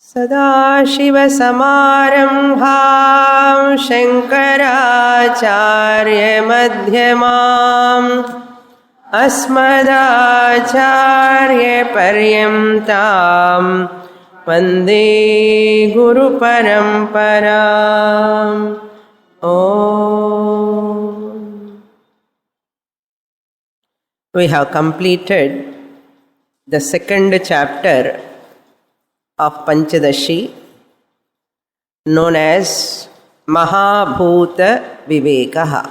सदाशिवसमारम्भां शङ्कराचार्यमध्यमाम् अस्मदाचार्यपर्यन्तां वन्दे गुरुपरम्पराम्. We have completed the second chapter of Panchadashi, known as Mahabhuta Vivekaha,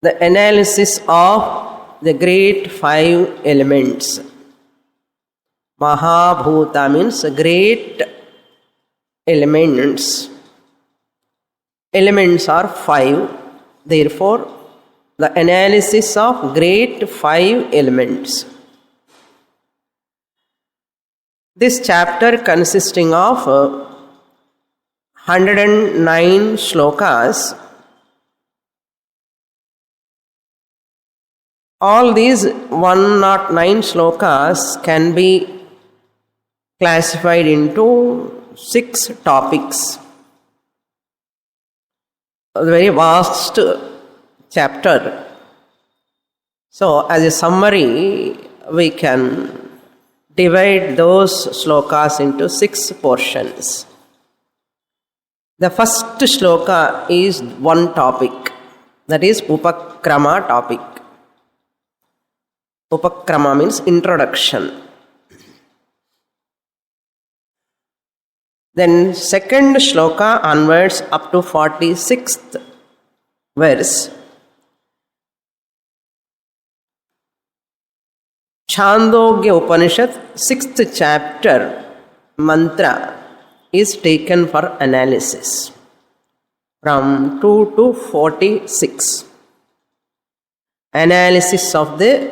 the analysis of the great five elements. Mahabhuta means great elements. Elements are five, therefore the analysis of great five elements. This chapter consisting of 109 shlokas. All these 109 shlokas can be classified into 6 topics. A very vast chapter. So, as a summary, we can divide those shlokas into 6 portions. The first shloka is one topic, that is Upakrama topic. Upakrama means introduction. Then second shloka onwards up to 46th verse, Chandogya Upanishad 6th chapter mantra is taken for analysis from 2 to 46. Analysis of the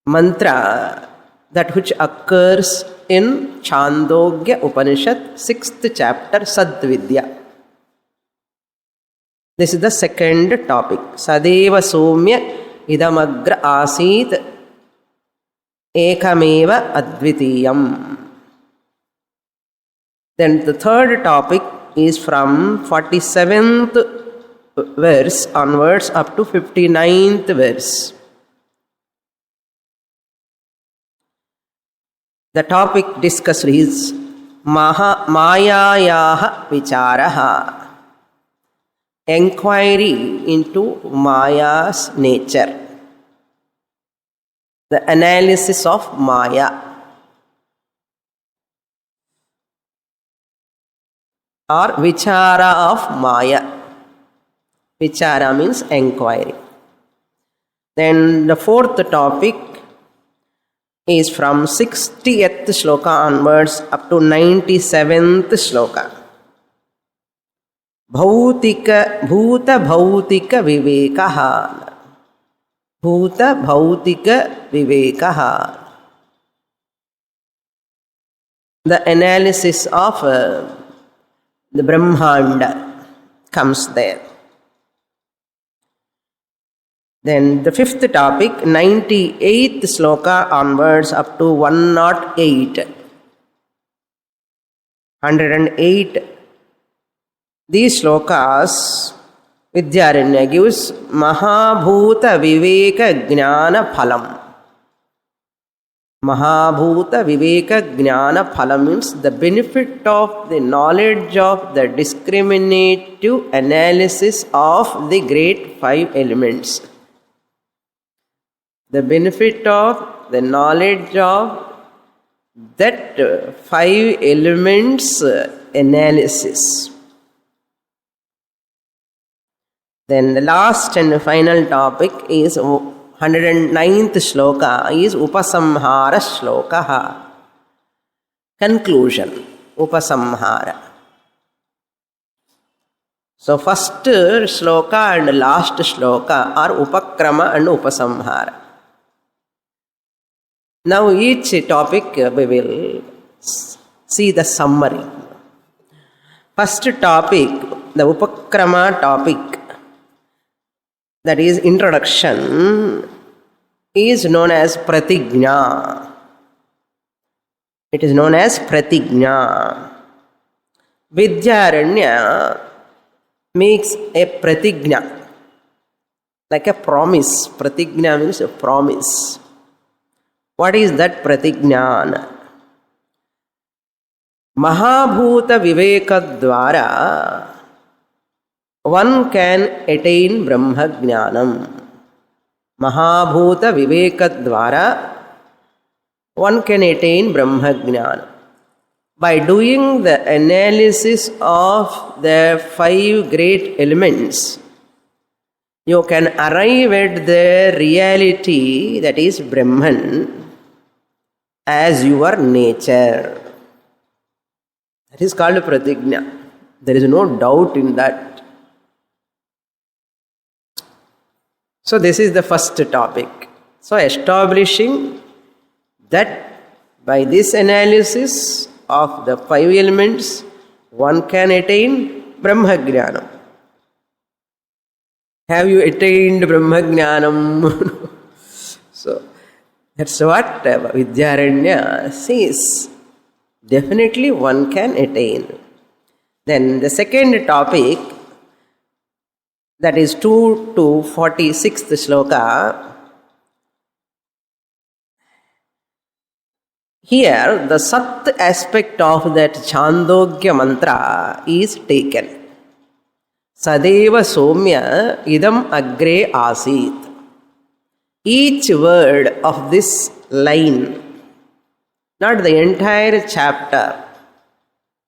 mantra that which occurs in Chandogya Upanishad 6th chapter Sadvidya. This is the second topic. Sadeva Somya Idamagra Asit Ekameva Advitiyam. Then the third topic is from 47th verse onwards up to 59th verse. The topic discussed is Mayayaha Vicharaha, enquiry into Maya's nature, the analysis of Maya, or Vichara of Maya. Vichara means enquiry. Then the fourth topic is from 60th shloka onwards up to 97th shloka. Bhuta Bhautika Vivekaha. Bhuta Bhautika Vivekaha. The analysis of the Brahmanda comes there. Then the fifth topic, 98th shloka onwards up to 108. 108. These shlokas, Vidyaranya gives Mahabhuta Viveka Jnana Phalam. Mahabhuta Viveka Jnana Phalam means the benefit of the knowledge of the discriminative analysis of the great five elements. The benefit of the knowledge of that five elements analysis. Then the last and final topic is 109th shloka is Upasamhara shlokaha, conclusion, Upasamhara. So first shloka and last shloka are Upakrama and Upasamhara. Now each topic we will see the summary. First topic, the Upakrama topic, that is introduction, is known as Pratigna. It is known as pratigna. Vidyaranya makes a pratigna, like a promise. Pratigna means a promise. What is that pratigna? Mahabhuta Viveka Dwara one can attain Brahma Jnanam. Mahabhuta Viveka Dwara one can attain Brahma Jnana. By doing the analysis of the 5 great elements, you can arrive at the reality that is Brahman as your nature. That is called pratigna. There is no doubt in that. So this is the first topic. So establishing that by this analysis of the 5 elements, one can attain Brahma Jnanam. Have you attained Brahma Jnanam? So that's what Vidyaranya says. Definitely one can attain. Then the second topic, that is 2 to 46th shloka. Here the Sat aspect of that Chandogya mantra is taken. Sadeva Somya idam agre asit. Each word of this line, not the entire chapter,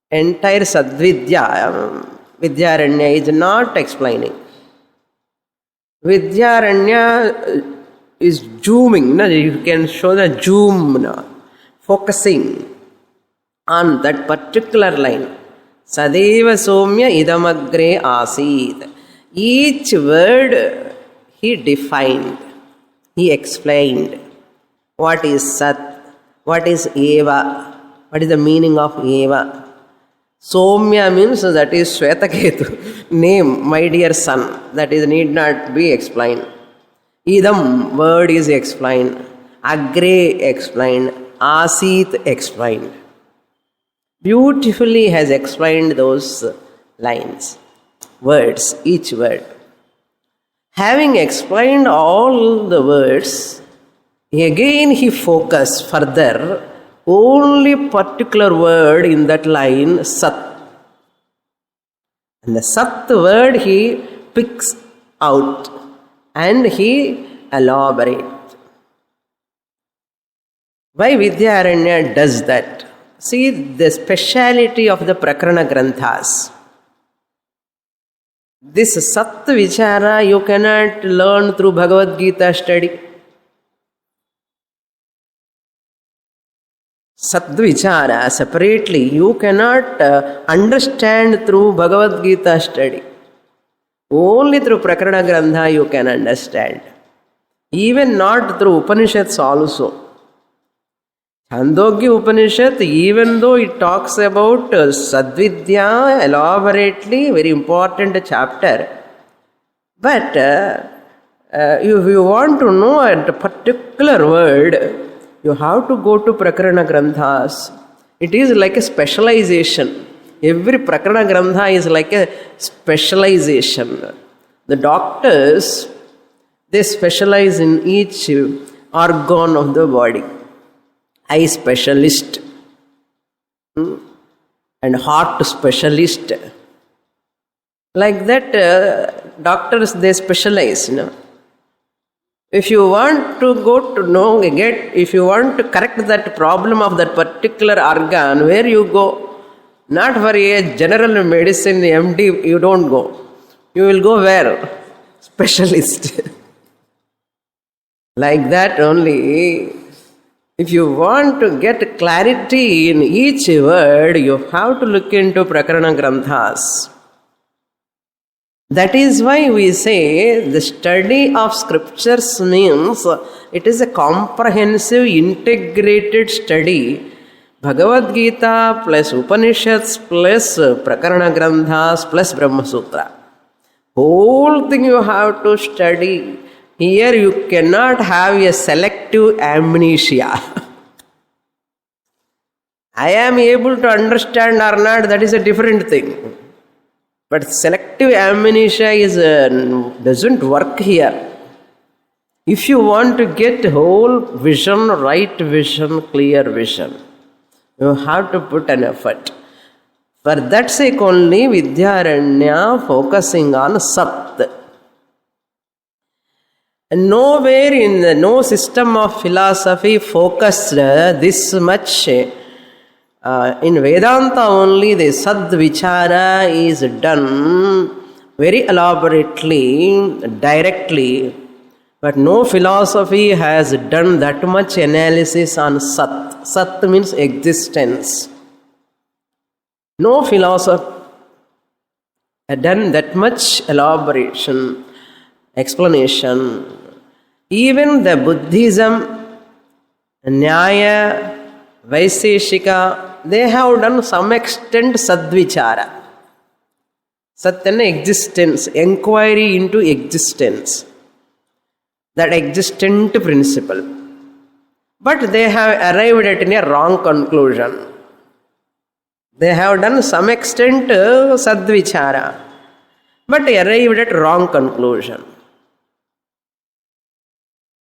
entire Sadvidya, Vidyaranya is not explaining. Vidyaranya is zooming, no? You can show the zoom, no? Focusing on that particular line. Sadeva Somya idamagre asit. Each word he defined, he explained. What is Sat? What is Eva? What is the meaning of Eva? Somya means that is Swetaketu, name, my dear son. That is need not be explained. Idam, word is explained. Agre explained. Asit explained. Beautifully has explained those lines, words, each word. Having explained all the words, again he focused further only particular word in that line, Sat. And the Sat word he picks out and he elaborates. Why Vidyaranya does that? See the speciality of the Prakarana Granthas. This Sat Vichara you cannot learn through Bhagavad Gita study. Sadvichara separately you cannot understand through Bhagavad Gita study. Only through Prakarana Grantha you can understand. Even not through Upanishads also. Chandogya Upanishad, even though it talks about Sadvidya elaborately, very important chapter, but if you want to know a particular word, you have to go to Prakarana Granthas. It is like a specialization. Every Prakarana Grantha is like a specialization. The doctors, they specialize in each organ of the body. Eye specialist and heart specialist. Like that, doctors, they specialize, If you want to go to know, if you want to correct that problem of that particular organ, where you go? Not for a general medicine, MD, you don't go. You will go where? Specialist. Like that only, if you want to get clarity in each word, you have to look into Prakarana Granthas. That is why we say the study of scriptures means it is a comprehensive, integrated study. Bhagavad Gita plus Upanishads plus Prakarana Granthas plus Brahma Sutra. Whole thing you have to study. Here you cannot have a selective amnesia. I am able to understand or not, that is a different thing. But selective amnesia doesn't work here. If you want to get whole vision, right vision, clear vision, you have to put an effort. For that sake only, Vidyaranya focusing on Sat. And nowhere in no system of philosophy focused this much. In Vedanta only the Sad Vichara is done very elaborately, directly, but no philosophy has done that much analysis on Sat. Sat means existence. No philosophy had done that much elaboration, explanation. Even the Buddhism, Nyaya, Vaiseshika, they have done some extent Sadvichara. Satyana existence, inquiry into existence. That existent principle. But they have arrived at a wrong conclusion. They have done some extent Sadvichara, but arrived at wrong conclusion.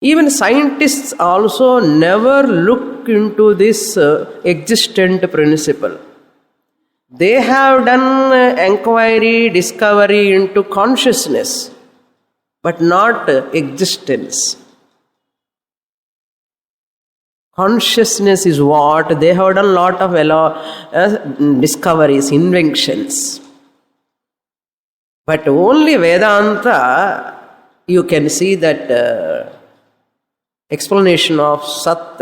Even scientists also never look into this existent principle. They have done inquiry, discovery into consciousness, but not existence. Consciousness is what they have done a lot of discoveries, inventions. But only Vedanta, you can see that explanation of Sat,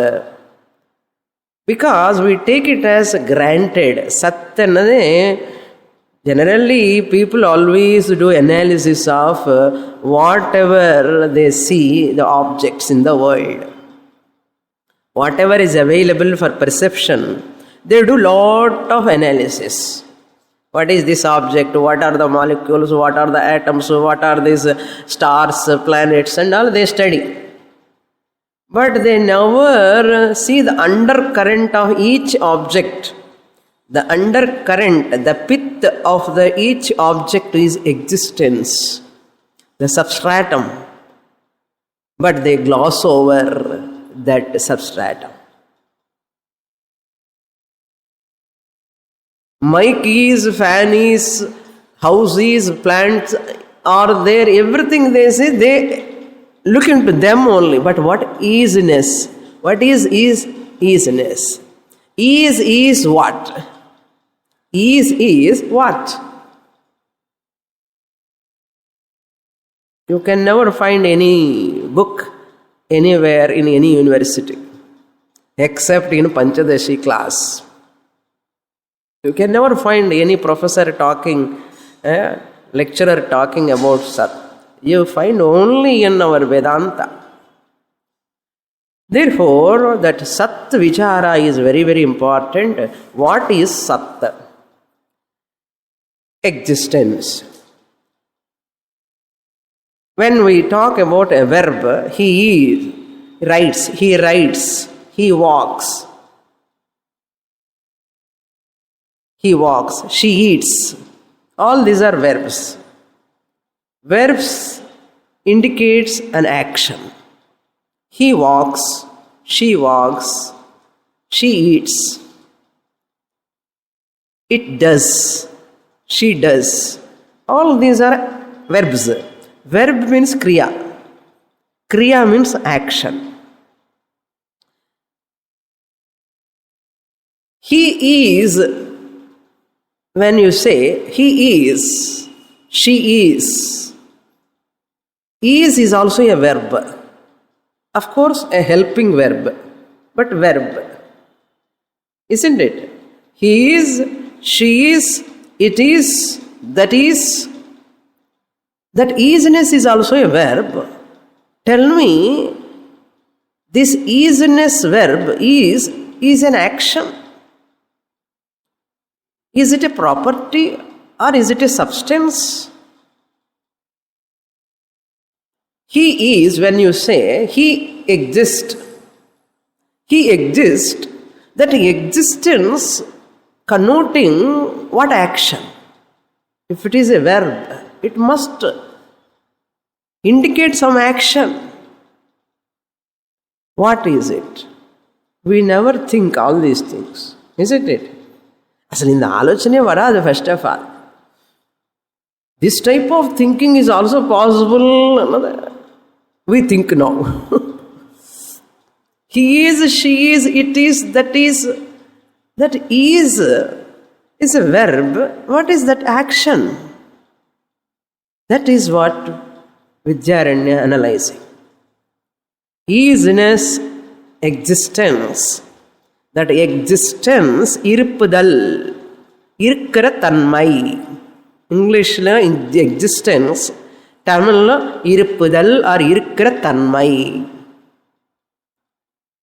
because we take it as granted. Sat, generally people always do analysis of whatever they see, the objects in the world. Whatever is available for perception, they do lot of analysis. What is this object? What are the molecules? What are the atoms? What are these stars, planets, and all they study. But they never see the undercurrent of each object. The undercurrent, the pith of each object is existence, the substratum. But they gloss over that substratum. Mic is, fan is, house is, plants are there, everything they say, they look into them only. But what isness? What is isness? Is what? Is what? You can never find any book anywhere in any university except in Panchadashi class. You can never find any professor talking, lecturer talking about Sat. You find only in our Vedanta. Therefore, that Sat Vichara is very, very important. What is Sat? Existence. When we talk about a verb, he writes, he walks. He walks, she eats. All these are verbs. Verbs indicates an action. He walks, she eats. It does, she does. All these are verbs. Verb means kriya. Kriya means action. He is, when you say he is, she is. Is also a verb. Of course, a helping verb, but verb. Isn't it? He is, she is, it is, that is. That isness is also a verb. Tell me, this isness verb is an action. Is it a property or is it a substance? He is, when you say he exists That existence connoting what action? If it is a verb, it must indicate some action. What is it? We never think all these things, isn't it? అసలు ఇంత ఆలోచనే వరాదు first of all. This type of thinking is also possible అన్నది we think now. He is, she is, it is, that is a verb. What is that action? That is what Vidyaranya analyzing. Isness, existence. That existence, irupudal, irukra tanmai. English la existence, Tamil la irupudal or irukra tanmai.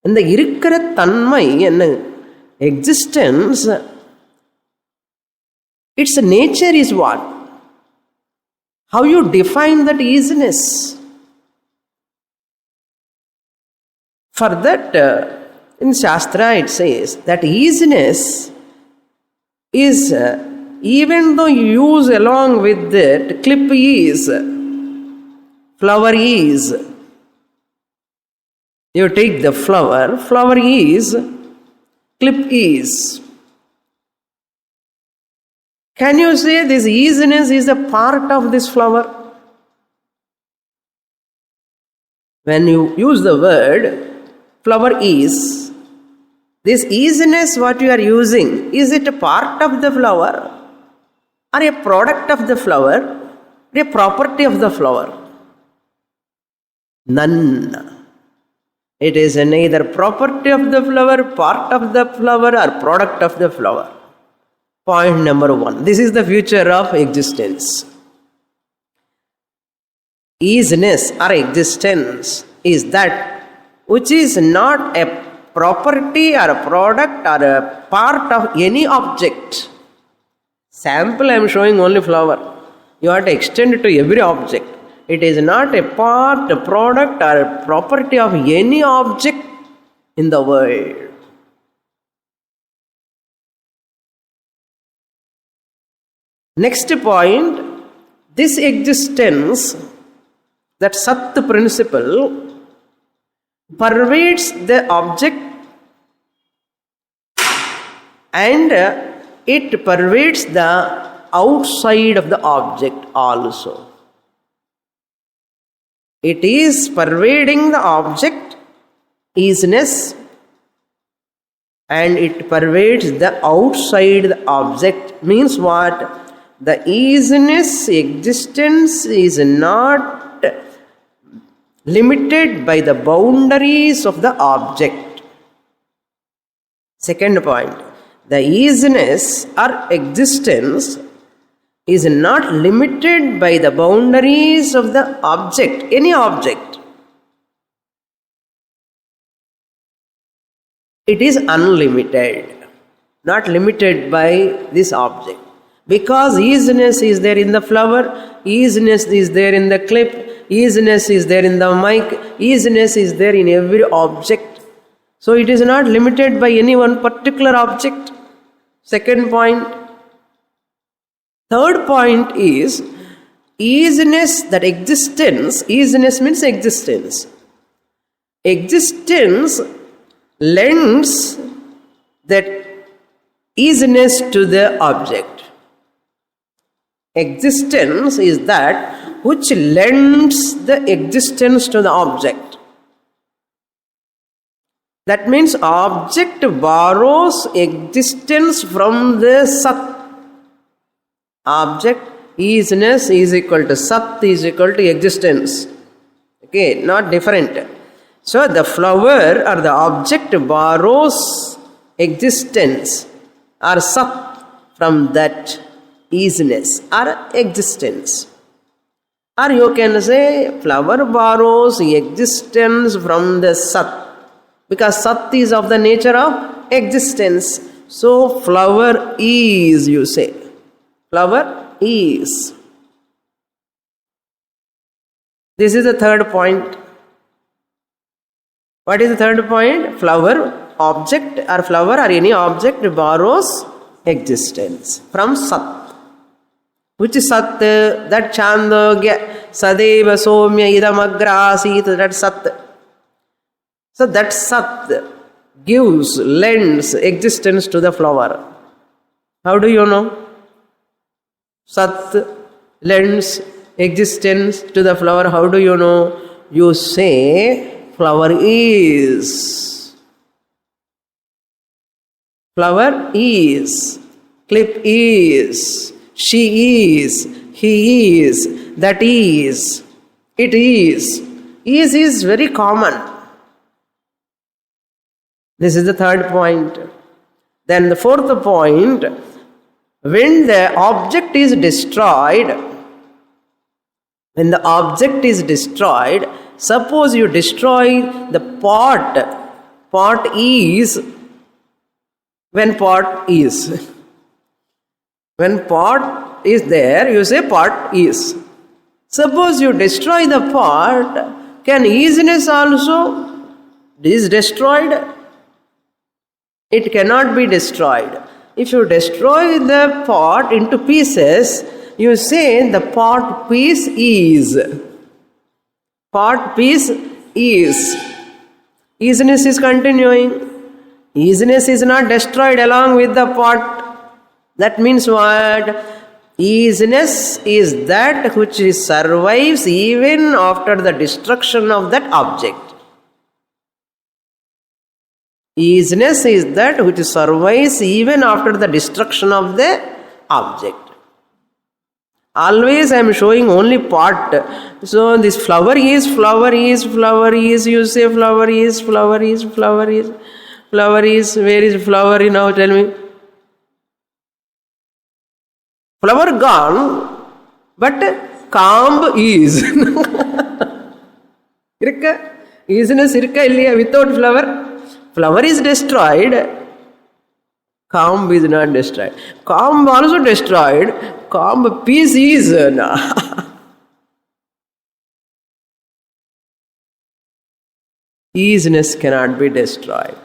And the irukra tanmai and existence, its nature is what? How you define that isness? For that, in Shastra it says that easiness is, even though you use along with it, clip is, flower is. You take the flower is, clip is. Can you say this easiness is a part of this flower? When you use the word flower is, this easiness what you are using, is it a part of the flower or a product of the flower or a property of the flower? None. It is neither property of the flower, part of the flower or product of the flower. Point number 1. This is the future of existence. Easiness or existence is that which is not a property or a product or a part of any object. Sample I am showing only flower. You have to extend it to every object. It is not a part, a product or a property of any object in the world. Next point, this existence, that Sat principle, pervades the object and it pervades the outside of the object also. It is pervading the object, easiness, and it pervades the outside the object. Means what? The easiness existence is not limited by the boundaries of the object. Second point, the easiness or existence is not limited by the boundaries of the object, any object. It is unlimited, not limited by this object. Because easiness is there in the flower, easiness is there in the clip, easiness is there in the mic, easiness is there in every object. So it is not limited by any one particular object. Second point. Third point is easiness, that existence. Easiness means existence. Existence lends that easiness to the object. Existence is that which lends the existence to the object. That means object borrows existence from the Sat. Object easiness is equal to Sat is equal to existence. Okay, not different. So the flower or the object borrows existence or Sat from that easiness or existence. Or you can say flower borrows existence from the Sat, because Sat is of the nature of existence. So flower is, you say. Flower is. This is the third point. What is the third point? Flower object or flower or any object borrows existence from Sat. Which is Sat? That Chandogya, Sadeva Somya Idam Agrasit, that Sat. So that Sat gives, lends existence to the flower. How do you know? Sat lends existence to the flower. How do you know? You say, flower is. Flower is. Clip is. She is. He is. That is. It is. Is very common. This is the third point. Then the fourth point, when the object is destroyed, suppose you destroy the pot is, when pot is. When pot is there, you say pot is. Suppose you destroy the pot, can easiness also is destroyed? It cannot be destroyed. If you destroy the pot into pieces, you say the pot piece is. Pot piece is. Easiness is continuing. Easiness is not destroyed along with the pot. That means what? Easiness is that which survives even after the destruction of that object. Easiness is that which survives even after the destruction of the object. Always I am showing only pot. So this flower is, you say flower is. Where is flower now? Tell me. Flower gone, but calm is. Easiness irka illiya without flower? Flower is destroyed, calm is not destroyed. Calm also destroyed, calm peace is. Easiness cannot be destroyed.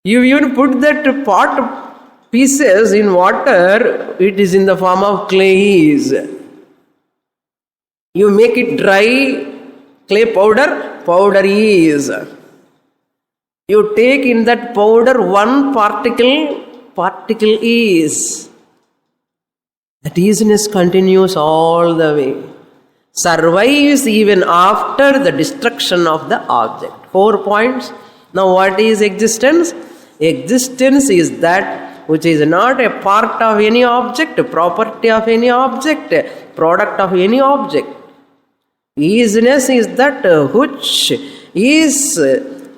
You even put that pot pieces in water, it is in the form of clays. You make it dry, clay powder is. You take in that powder one particle is. That easiness continues all the way. Survives even after the destruction of the object. 4 points. Now what is existence? Existence is that which is not a part of any object, property of any object, product of any object. Easiness is that which is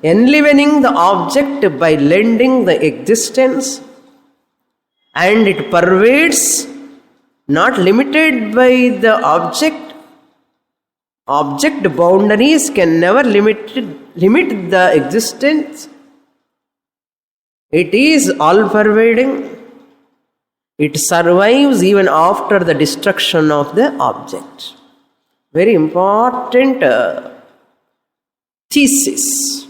enlivening the object by lending the existence, and it pervades, not limited by the object. Object boundaries can never limit the existence. It is all pervading. It survives even after the destruction of the object. Very important thesis.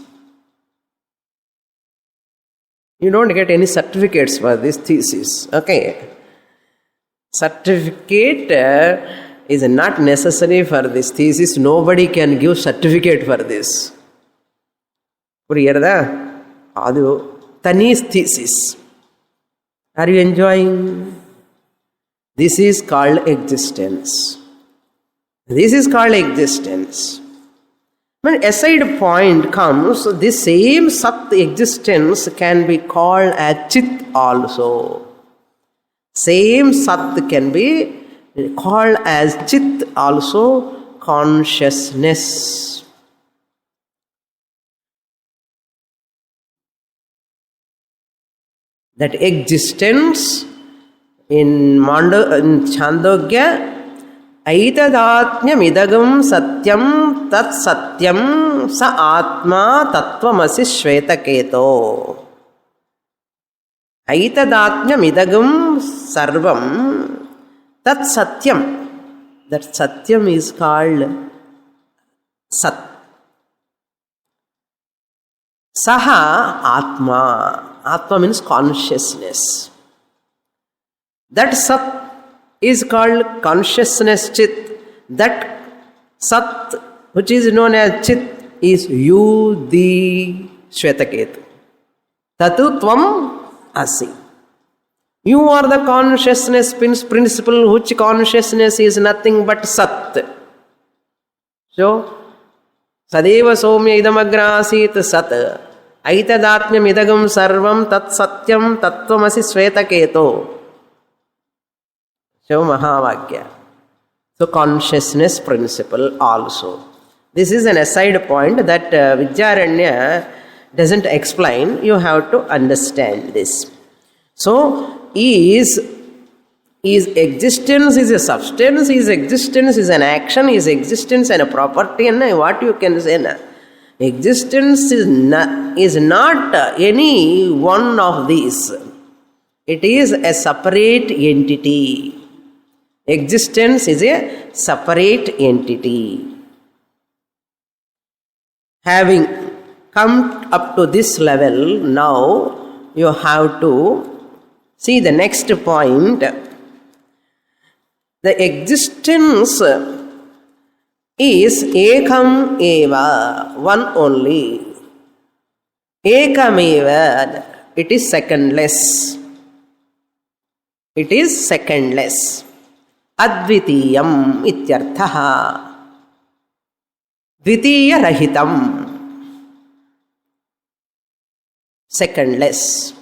You don't get any certificates for this thesis. Okay. Certificate is not necessary for this thesis. Nobody can give certificate for this. Puriyarada? Adu Tani's thesis. Are you enjoying? This is called existence. This is called existence. When aside point comes, this same Sat existence can be called as Chit also. Same Sat can be called as Chit also, consciousness. That existence in Chandogya, Aitadatnyamidagam satyam tat satyam sa atma tattvamasi shvetaketo. Aitadatnyamidagam sarvam tat satyam. That satyam is called Sat. Saha Atma. Atma means consciousness. That Sat is called consciousness Chit. That Sat, which is known as Chit, is you, the Shvetaketu. Tatu Tvam Asi. You are the consciousness principle, which consciousness is nothing but Sat. So, Sadeva Somya Idamagra Asit Sat. Aitadatmyam idagam sarvam tat satyam tattvamasi Shvetaketo. So, Mahavakya. So, consciousness principle also. This is an aside point that Vidyaranya doesn't explain. You have to understand this. So, is existence is a substance, is existence is an action, is existence and a property, and what you can say now? Existence is not any one of these. It is a separate entity. Existence is a separate entity. Having come up to this level, now you have to see the next point. The existence is ekam eva, one only. Ekam eva, it is secondless. It is secondless. Advitiyam ityarthaha. Dvitiya rahitam. Secondless.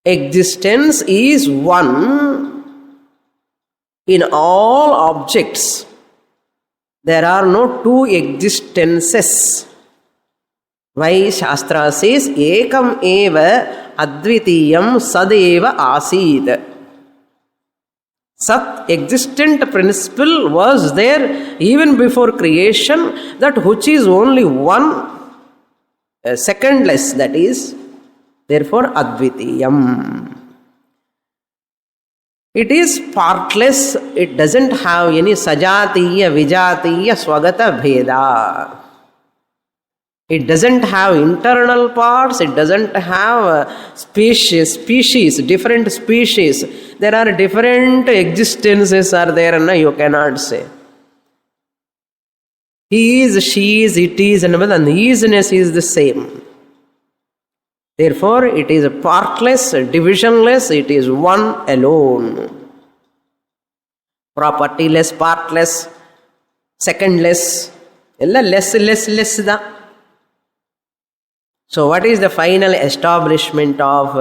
Existence is one in all objects. There are no two existences. Why Shastra says ekam eva advitiyam sadeva asid. Sat, existent principle, was there even before creation, that which is only one, secondless, that is, therefore advitiyam. It is partless, it doesn't have any sajatiya, vijatiya, swagata, bheda. It doesn't have internal parts, it doesn't have species, different species. There are different existences are there, and you cannot say. He is, she is, it is, and the isness is the same. Therefore, it is partless, divisionless, it is one alone. Propertyless, partless, secondless, less da. So, what is the final establishment of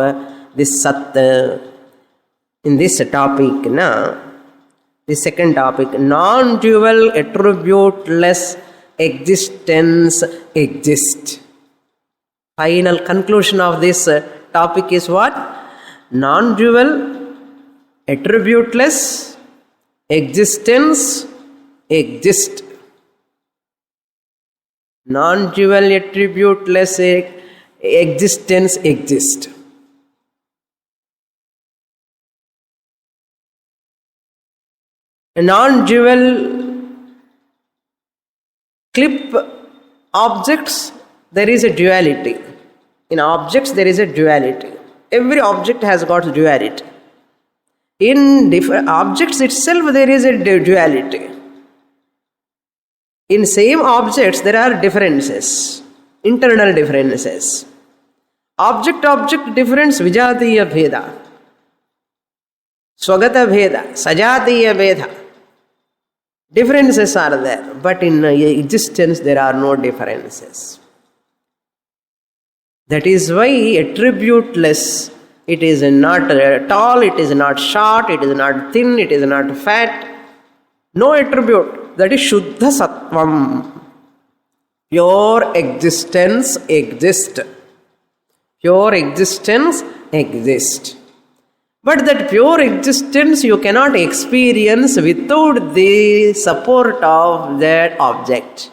this Sat in this topic? The second topic, non-dual attributeless existence exists. Final conclusion of this topic is what? Non-dual attributeless existence exists. Non-dual attributeless existence exists. Non-dual clip objects, there is a duality. In objects, there is a duality. Every object has got duality. In different objects itself, there is a duality. In same objects, there are differences, internal differences. Object-object difference, vijatiya bheda, swagata bheda, sajatiya bheda. Differences are there, but in existence, there are no differences. That is why attributeless, it is not tall, it is not short, it is not thin, it is not fat. No attribute. That is Shuddha Sattvam. Pure existence exists. Pure existence exists. But that pure existence you cannot experience without the support of that object.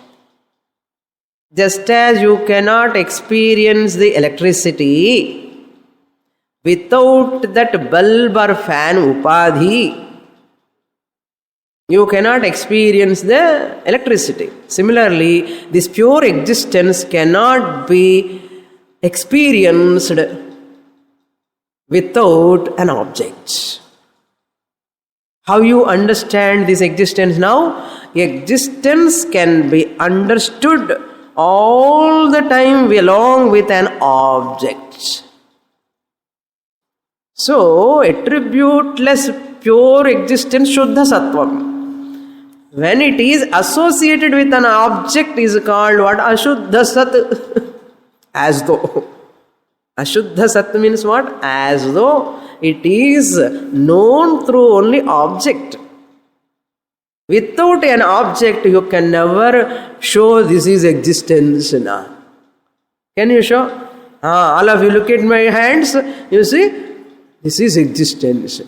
Just as you cannot experience the electricity without that bulb or fan upadhi, You cannot experience the electricity. Similarly, this pure existence cannot be experienced without an object. How you understand this existence now? Existence can be understood all the time along with an object. So, attributeless pure existence, Shuddha Sattvam. When it is associated with an object is called what? Ashuddha Sat. As though. Ashuddha Sat means what? As though it is known through only object. Without an object, you can never show this is existence. Can you show? All of you look at my hands, you see? This is existence.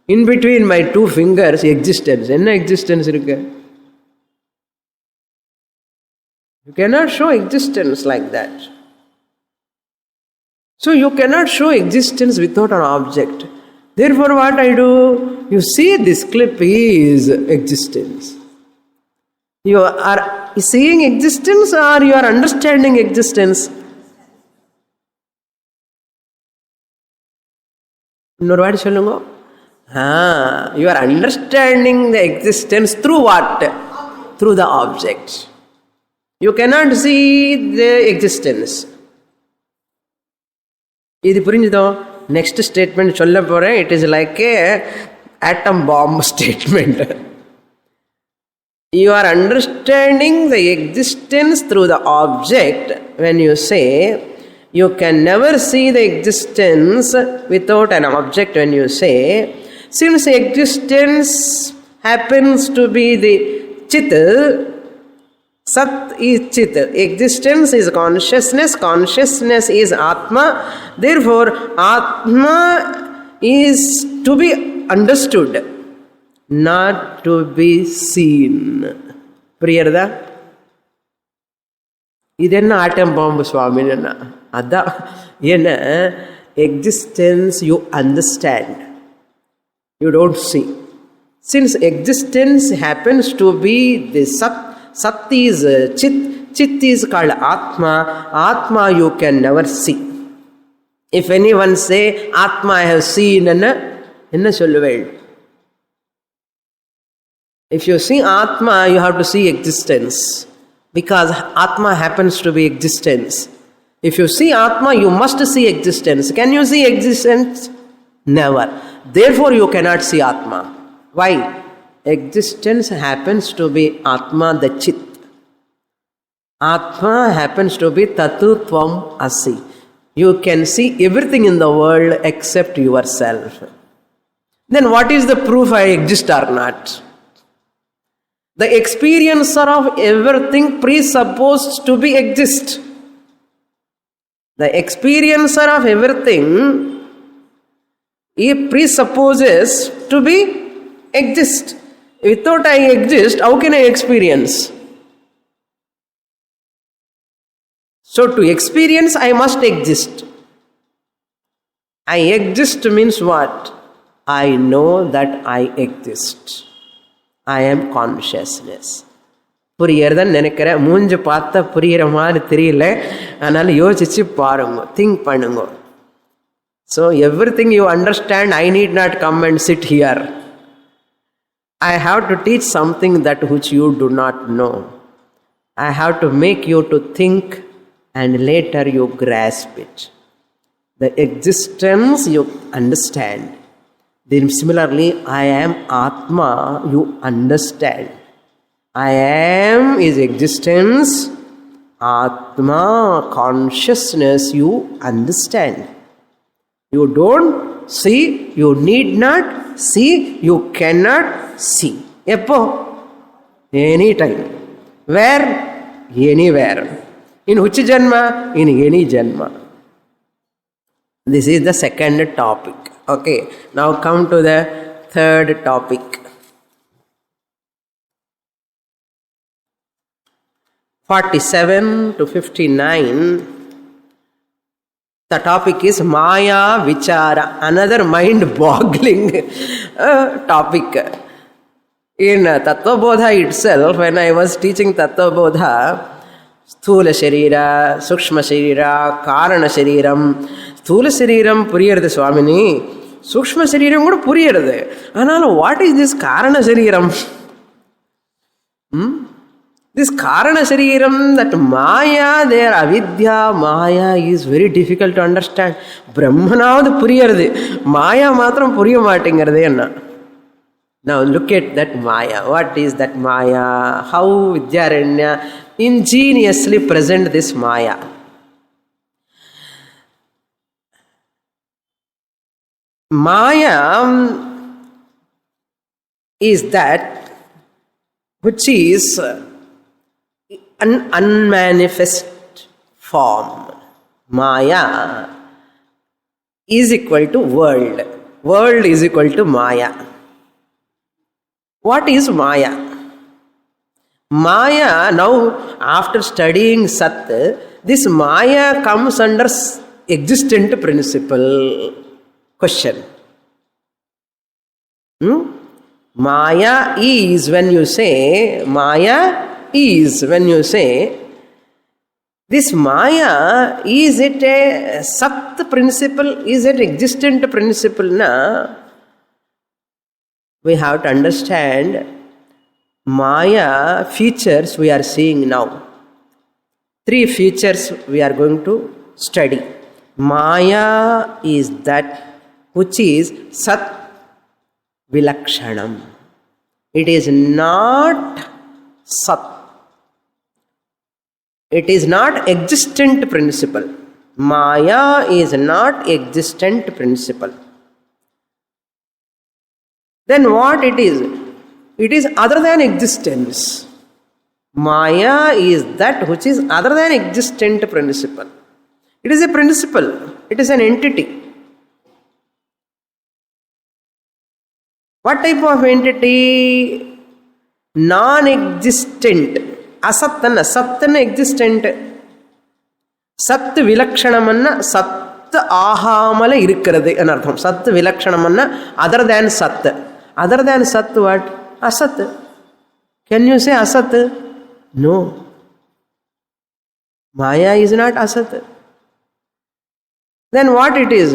In between my two fingers, existence. Enna existence irukku? You cannot show existence like that. So you cannot show existence without an object. Therefore what I do? You see this clip is existence. You are seeing existence or you are understanding existence? இன்னொரு வாட்டி சொல்லுங்க. You are understanding the existence through what? Through the object. You cannot see the existence. இது புரிஞ்சுதோ? Next statement சொல்ல போறேன். It is like a atom bomb statement. You are understanding the existence through the object when you say you can never see the existence without an object. When you say, since existence happens to be the Chit, Sat is Chit, existence is consciousness, consciousness is Atma, therefore Atma is to be understood, not to be seen. Priyarada? ಇದೆನ್ನ atom bomb ಸ್ವಾಮಿನ ಅದ ಏನ existence you understand, you don't see. Since existence happens to be the Sat is Chit, Chit is called Atma, Atma you can never see. If anyone say Atma I have seen, enna solluvel? If you see Atma, you have to see existence, because Atma happens to be existence. If you see Atma, you must see existence. Can you see existence? Never. Therefore you cannot see Atma. Why? Existence happens to be Atma, the Chit. Atma happens to be Tatu Tvam Asi. You can see everything in the world except yourself. Then what is the proof I exist or not? The experiencer of everything presupposed to be exist. The experiencer of everything, he presupposes to be exist. Without I exist, how can I experience? So to experience, I must exist. I exist means what? I know that I exist. I am consciousness. புரியறதுன்னு நினைக்கிறேன். மூஞ்சு பார்த்தா புரிகிற மாதிரி தெரியல, அதனால யோசிச்சு பாருங்க, think பண்ணுங்க. So everything you understand, I need not come and sit here. I have to teach something that which you do not know. I have to make you to think and later you grasp it. The existence you understand. Then similarly, I am Atma, you understand. I am is existence, Atma, consciousness, you understand. You don't see, you need not see, you cannot see. Eppo? Anytime. Where? Anywhere. In which janma? In any janma. This is the second topic. Okay, now come to the third topic. (47 to 59). The topic is Maya Vichara, another mind-boggling topic. In Tattvabodha itself, when I was teaching Tattvabodha, Sthula Sharira, Sukshma Sharira, Karana Shariram, Sthula Shariram Puriyaradu Swamini, Sukshma Shariram kuda Puriyaradu. Anala, what is this Karana Shariram? This Karana Shariram, that Maya, their Avidya, Maya is very difficult to understand. Brahmanavad Puriyaradu, Maya matram Puriya Matingaradu enna. Now look at that Maya. What is that Maya? How Vidyaranya ingeniously present this Maya. Maya is that which is an unmanifest form. Maya is equal to world. World is equal to Maya. What is Maya? Maya, now after studying Sat, this Maya comes under existent principle question. Maya is when you say, this Maya, is it a Sat principle? Is it existent principle? Na? We have to understand Maya features we are seeing now. 3 features we are going to study. Maya is that which is Sat Vilakshanam. It is not Sat. It is not existent principle. Maya is not existent principle. Then what it is? It is other than existence. Maya is that which is other than existent principle. It is a principle. It is an entity. What type of entity? Non-existent. Asatana. Satana existent. Sat Vilakshanamana. Sat Ahamala irukkirathu anartham. Sat Vilakshanamana other than Sat. Other than Sat what? Asat. Can you say Asat? No. Maya is not Asat. Then what it is?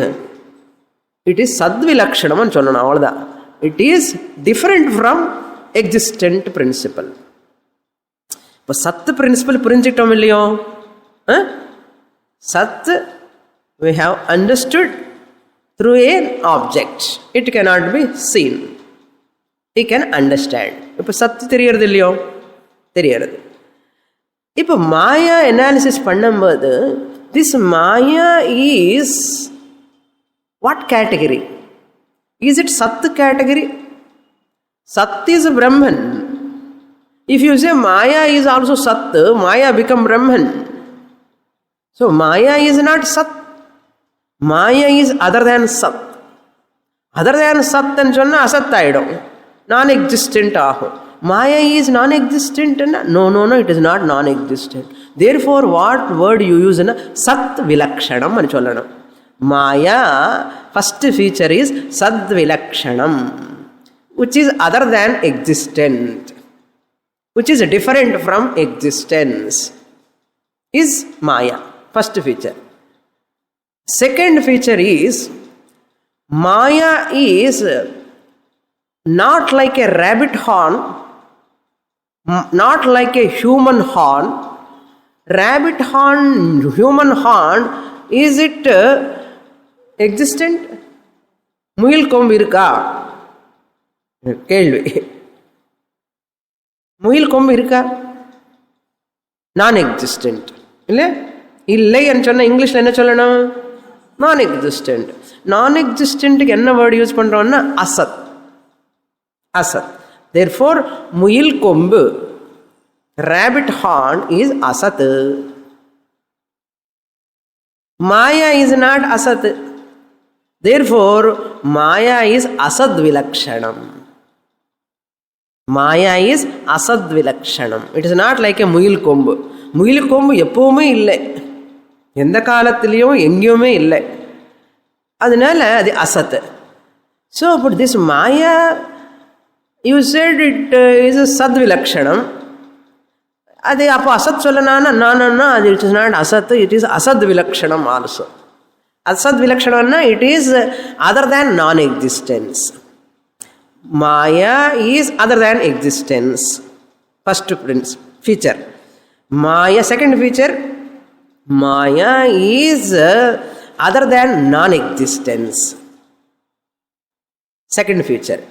It is Sadvilakshanam and Cholana. It is different from existent principle. But Sat principle purinjittam illiyo? Sat we have understood through an object. It cannot be seen. He can understand. Now Sat theriyarudhu illiyo? Theriyarudhu. Now Maya analysis பண்ணும்போது this Maya is what category? Is it Sat category? Sat is Brahman. If you say Maya is also Sat, Maya become Brahman. So Maya is not Sat. Maya is other than Sat. Other than Sat and Jonna Asat aidum. Non-existent ahum. Maya is non-existent. No, it is not non-existent. Therefore, what word you use? Sat Vilakshanam ani sollanam. Maya, first feature is Sad Vilakshanam, which is other than existent, which is different from existence, is Maya. First feature. Second feature is Maya is not like a rabbit horn, not like a human horn. Rabbit horn, human horn, is it existent? Muil kombu irukka? Kelvi. Muil kombu irukka? Non-existent. Illai and sonna English la enna sollanum? Non-existent. Non-existent ku enna word use pandromna? Asat. Asat. Therefore, muil kombu, rabbit horn is Asat. Maya is not Asat. Therefore, Maya is Asad Vilakshanam. Maya is Asad Vilakshanam. It is not like a Muil Kombu. Muil Kombu எப்பவுமே இல்லை. எந்த காலத்திலையும் எங்கேயுமே இல்லை. அதனால அது அசத். So, but this Maya You said it is a sadvilakshanam. அது அப்போ அசத் சொல்லனான்னா நானா அது இட் இஸ் நாட் அசத், இட் இஸ் அசத் விலக்ஷணம் ஆல்சோ. அசத் விலக்ஷணம்னா it is other than non existence. Maya is other than existence. First feature maya. Second feature maya is other than non existence. Second feature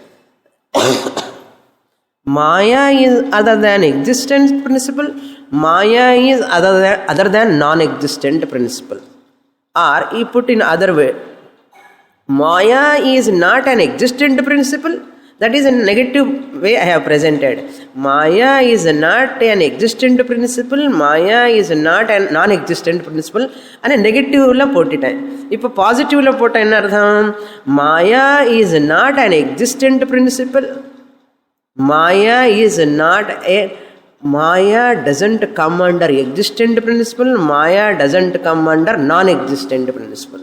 Maya is other than existence principle. Maya is other than non-existent principle. Or you put in other way, Maya is not an existent principle. That is a negative way I have presented. Maya is not an existent principle. Maya is not a non-existent principle. And a negative la pottiten. If a positive la potta enna artham? Maya is not an existent principle. Maya is not a, Maya doesn't come under existent principle. Maya doesn't come under non-existent principle.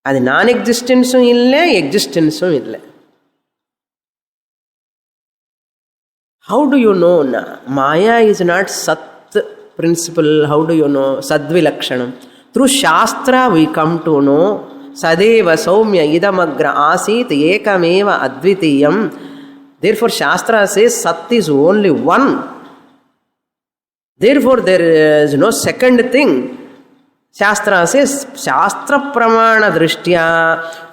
அது non-existenceம் இல்லை, existenceம் இல்லை. How do you know? Maya is not Sat principle. How do you know? Sadvilakshanam. Through Shastra we come to know Sadeva Soumya Idamagra Asit Ekameva Advitiyam. Therefore, Shastra says Sat is only one. Therefore, there is no second thing. Shastra says, Shastra Pramana Drishtya,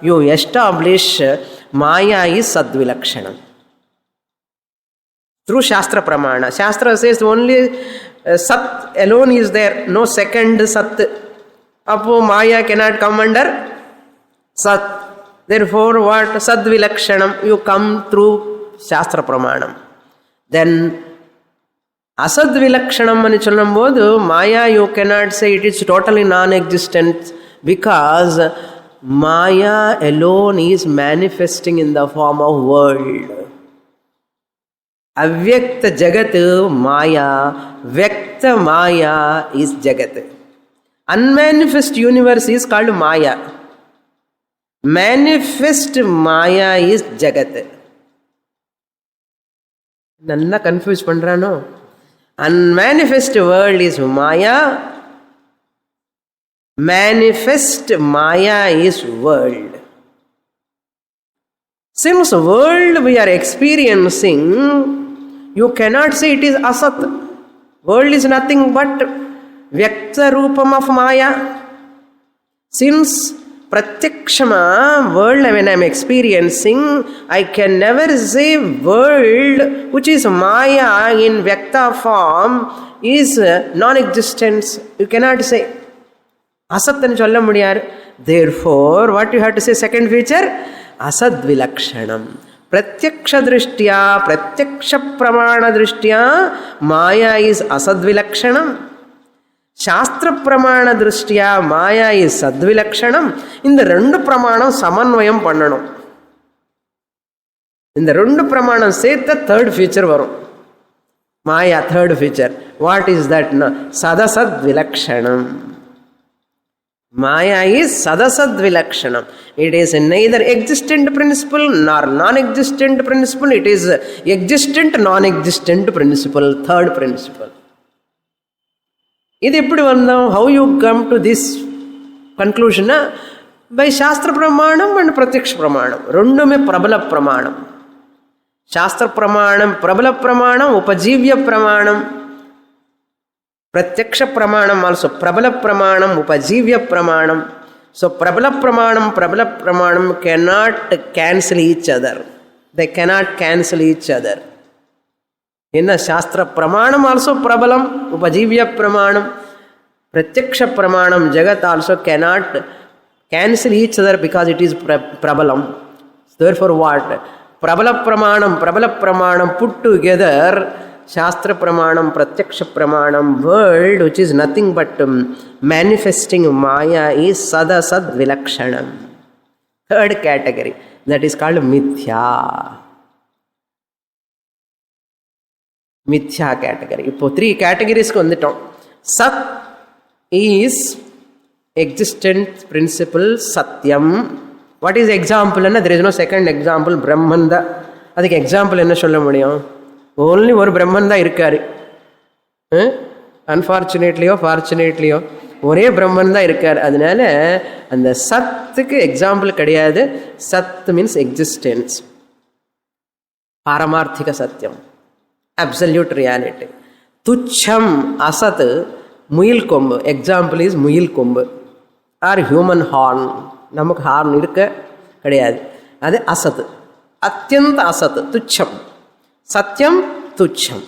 you establish Maya is Sadvilakshanam. Through Shastra Pramana. Shastra says only Sat alone is there, no second Sat. Apo Maya cannot come under Sat. Therefore, what? Sadvilakshanam. You come through Shastra Pramanam. Then Asadvilakshanam ani sollumbodhu Maya you cannot say it is totally non-existent, because Maya alone is manifesting in the form of world. Avyakta Jagat Maya, Vyakta Maya is Jagat. Unmanifest universe is called Maya. Manifest Maya is Jagat. நல்லா confuse பண்றானோ? Unmanifest world is Maya. Manifest Maya is world. Since world we are experiencing, you cannot say it is Asat. World is nothing but Vyakta Rupam of Maya. Since Pratyakshama world when I am experiencing, I can never say world which is Maya in Vyakta form is non-existence. You cannot say. Asathan solla mudiyar. Therefore, what you have to say second feature? Asadvilakshanam. Pratyaksha drishtya, pratyaksha pramana drishtya, Maya is Asadvilakshanam. Shastra Pramana Drishtiya Maya is Sadvilakshanam. In the Rendu Pramanam Samanvayam Pandanam. In the Rendu Pramanam say the third feature varum. Maya, third feature. What is that? Sadasad Vilakshanam. Maya is Sadasad Vilakshanam. It is neither existent principle nor non-existent principle. It is existent, non-existent principle. Third principle. இது எப்படி வந்தோம்? How you come to this conclusion? By Shastra Pramanam and Pratyaksha Pramanam. ரெண்டுமே பிரபல பிரமாணம். Shastra Pramanam, பிரபல பிரமாணம், உபஜீவிய பிரமாணம். Pratyaksha Pramanam also பிரபல பிரமாணம், உபஜீவிய பிரமாணம். So பிரபல பிரமாணம் cannot cancel each other. They cannot cancel each other. என்ன சாஸ்திர பிரமாணம் ஆல்சோ பிரபலம், உபஜீவிய பிரமாணம், பிரத்யக்ஷ பிரமாணம், ஜெகத் also cannot cancel each other because it is prabalam. Therefore what? Prabala pramanam put together, Shastra pramanam, pratyaksha pramanam, world which is nothing but manifesting Maya is sadasad vilakshanam. Third category, that is called mithya. Mithya category. இப்போ 3 categoriesக்கு வந்துட்டோம். Sat is existent principle, Satyam. What is example? There is no second example. Brahmanda. அதுக்கு example என்ன சொல்ல முடியும்? Only ஒரு பிரம்மன் தான் இருக்காரு. அன்ஃபார்ச்சுனேட்லியோ ஃபார்ச்சுனேட்லியோ ஒரே பிரம்மன் தான் இருக்கார். அதனால அந்த சத்துக்கு எக்ஸாம்பிள் கிடையாது. சத் மீன்ஸ் எக்ஸிஸ்டன்ஸ், பாரமார்த்திக சத்தியம், அப்சல்யூட் ரியாலிட்டி. துச்சம் அசத், முயல் கொம்பு. எக்ஸாம்பிள் இஸ் முயல் கொம்பு ஆர் ஹியூமன் ஹார்ன். நமக்கு ஹார்ன் இருக்க கிடையாது, அது அசத்து, அத்தியந்த அசத்து, துச்சம். சத்தியம் துச்சம்.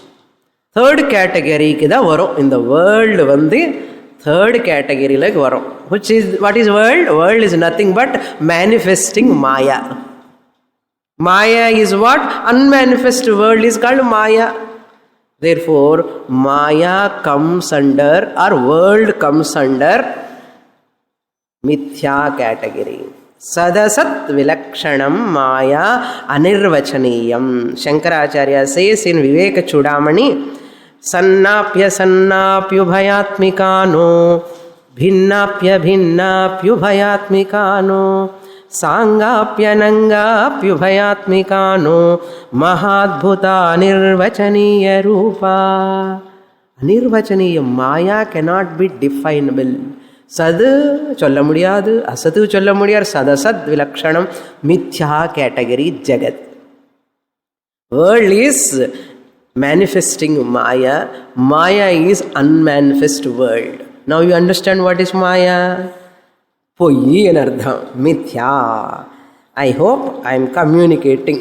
தேர்ட் கேட்டகரிக்கு தான் வரும். இந்த வேர்ல்டு வந்து தேர்ட் கேட்டகரியில் வரும். which is what is world? World is nothing but manifesting Maya. Maya is what? Unmanifest world is called Maya. Therefore Maya comes under, or world comes under, mithya category. Sadasat vilakshanam Maya anirvachaniyam. Shankaracharya says in Viveka Chudamani, sannapya sannapyubhayatmikano भिन्नाप्य भिन्नाप्युभयात्मिकानो सांगाप्यनंगाप्युभयात्मिकानो महाद्भुता निर्वचनीय Rupa. அனிர்வச்சனீயம். Maya cannot be definable. சது சொல்ல முடியாது, அசது சொல்ல முடியாது. சதசத் விலக்ஷணம், மித்யா category ஜெகத். World is manifesting Maya. Maya is unmanifest world. Now you understand what is Maya? Poyi enardham, mithya. I hope I am communicating.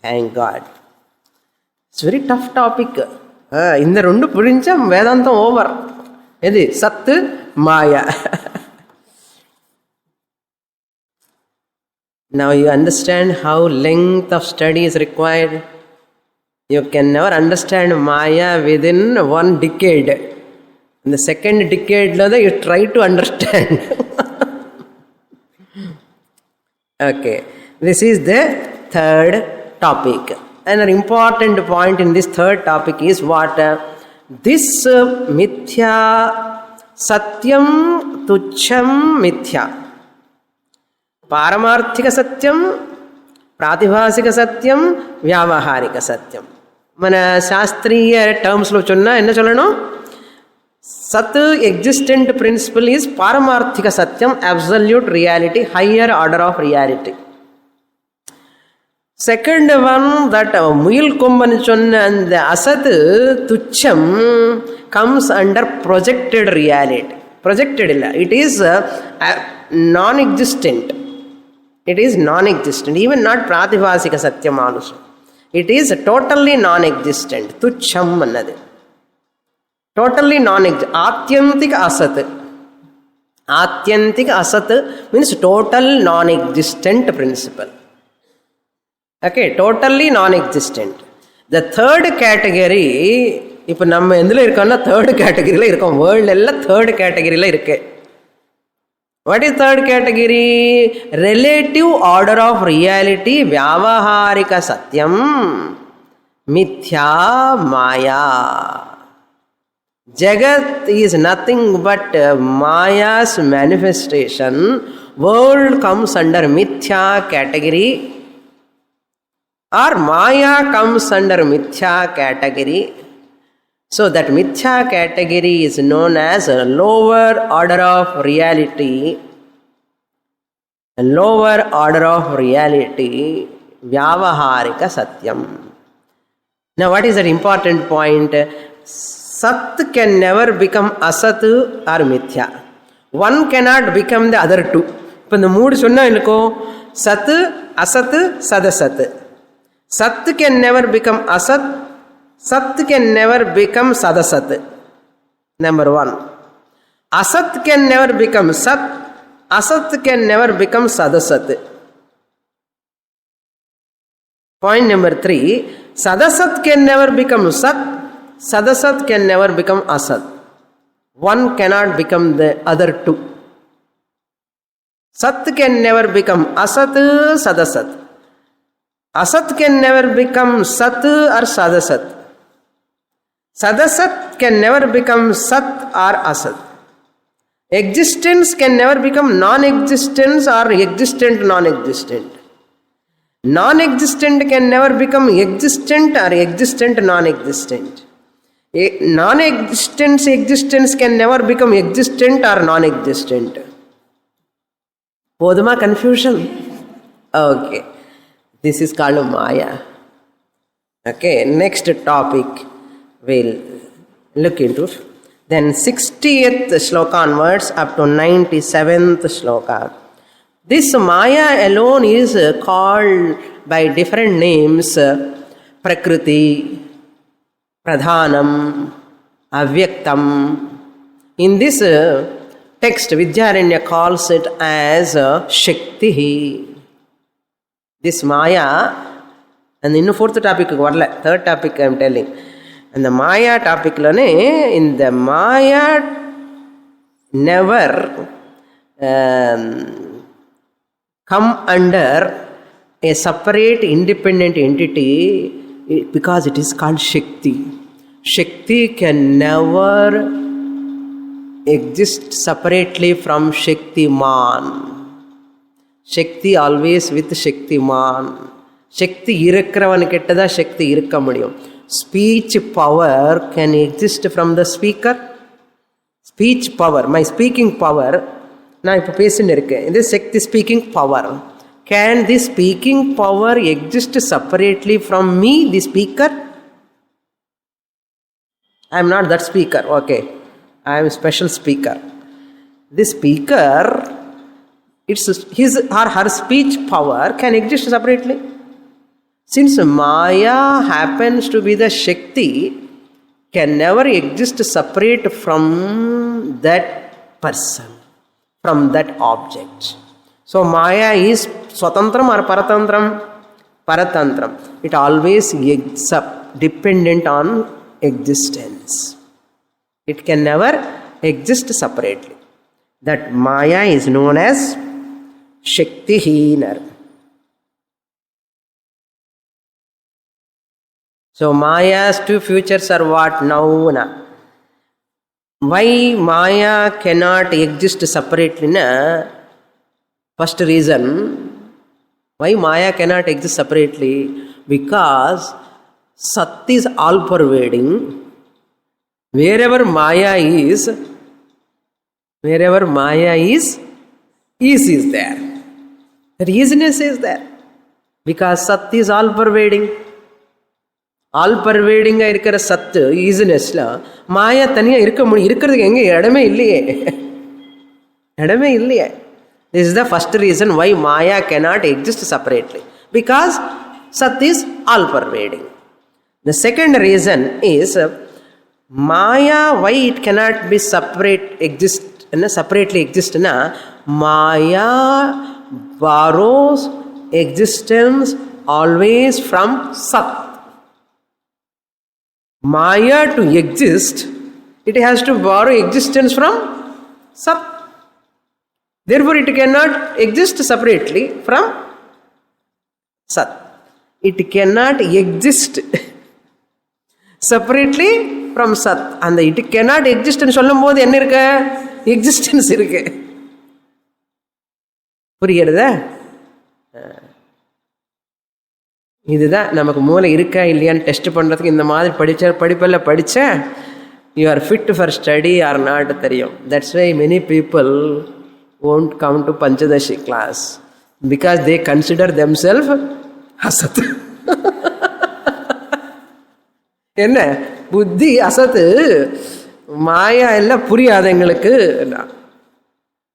Thank God. It's very tough topic. இந்த ரெண்டு புரிஞ்சா வேதாந்தம் ஓவர். எது? சத்து, மாயா. Now you understand how length of study is required. You can never understand Maya within one decade. In the second decade, you try to understand. Okay, this is the third topic. Another important point in this third topic is what? This mithya, satyam, tucham, mithya. Paramarthika satyam, pratibhasika satyam, vyavaharika satyam. మన శాస్త్రీయ టర్మ్స్లో சொன்னா என்ன சொல்லணும்? சத் existent principal is பாரமார்த்திக சத்தியம், absolute reality, higher order of reality. Second one that முயல் கொம்பன் சொன்ன அந்த அசத்து துச்சம் comes under projected reality. Projected இல்லை, it is non existent. It is non existent. Even not பிராதிபாசிக சத்தியம் also. It is totally non-existent. Tucham annadu totally non-existent. Atyantika asat. Atyantika asat means total non-existent principle. Okay, totally non-existent. The third category, இப்போ நம்ம எதில் இருக்கோம்னா third கேட்டகரியில் இருக்கோம். World எல்லாம் third கேட்டகரியில் இருக்கு. What is third category? Relative order of reality, vyavaharika satyam, mithya maya. Jagat is nothing but Maya's manifestation. World comes under mithya category, or Maya comes under mithya category. So that mithya category is known as a lower order of reality. A lower order of reality, vyavaharika satyam. Now what is that important point? Sat can never become asat or mithya. One cannot become the other two. இப்போ இந்த மூடு சொன்னா என்னக்கோ? சத்து, அசத்து, சதசத்து. Sat can never become asat. Sat can never become sadasat. Number one. Asat can never become sat. Asat can never become sadasat. Point number three. Sadasat can never become sat. Sadasat can never become asat. One cannot become the other two. Sat can never become asat, sadasat. Asat can never become sat or sadasat. Sadasat can never become sat or asat. Existence can never become non-existence or existent non-existent. Non-existent can never become existent or existent non-existent. Non-existence existence can never become existent or non-existent. Poduma confusion? Okay. This is called Maya. Okay, next topic we'll look into. Then 60th shloka onwards up to 97th shloka. This Maya alone is called by different names: Prakriti, Pradhanam, Avyaktam. In this text, Vidyaranya calls it as Shakti. This Maya, and in the fourth topic, third topic I am telling. And the Maya topic, in the Maya never come under a separate independent entity because it is called Shakti. Shakti can never exist separately from Shaktiman. Shakti always with Shaktiman. Shakti irukkravanuketta Shakti irukka mudiyum. Speech power can exist from the speaker. Speech power, my speaking power, நான் இப்போ பேசின்னு இருக்கேன். இது Shakti speaking power. Can this speaking power exist separately from me, the speaker? I am not that speaker. Okay, I am a special speaker. This speaker, it's his or her speech power can exist separately. Since Maya happens to be the Shakti, can never exist separate from that person, from that object. So Maya is Swatantram or Paratantram? Paratantram. It always dependent on existence. It can never exist separately. That Maya is known as Shakti-heenar. So Maya's two futures are what now? Why Maya cannot exist separately? First reason, why Maya cannot exist separately? Because Sat is all pervading. Wherever Maya is there. That easiness is there. Because Sat is all pervading. All பர்வேடிங்காக இருக்கிற சத்து ஈஸினஸ்ல மாயா தனியாக இருக்கிறதுக்கு எங்கே இடமே இல்லையே. This is the first reason why Maya cannot exist separately, because Sat is all pervading. The second reason is Maya, why it cannot be separately exist. Maya borrows existence always from Sat. Maya to exist, it has to borrow existence from Sat. Therefore, it cannot exist separately from Sat. It cannot exist separately from Sat. And it cannot exist and சொல்லும் போது என்ன இருக்கு? Existence இருக்கு. புரிகிறதா? இதுதான் நமக்கு மூளை இருக்கா இல்லையான்னு டெஸ்ட் பண்ணுறதுக்கு இந்த மாதிரி படிப்பெல்லாம் படித்தா you are fit for study or not தெரியும். That's why many people won't come to Panchadashi class because they consider themselves Asat. என்ன புத்தி அசத்து, மாயா எல்லாம் புரியாது எங்களுக்கு.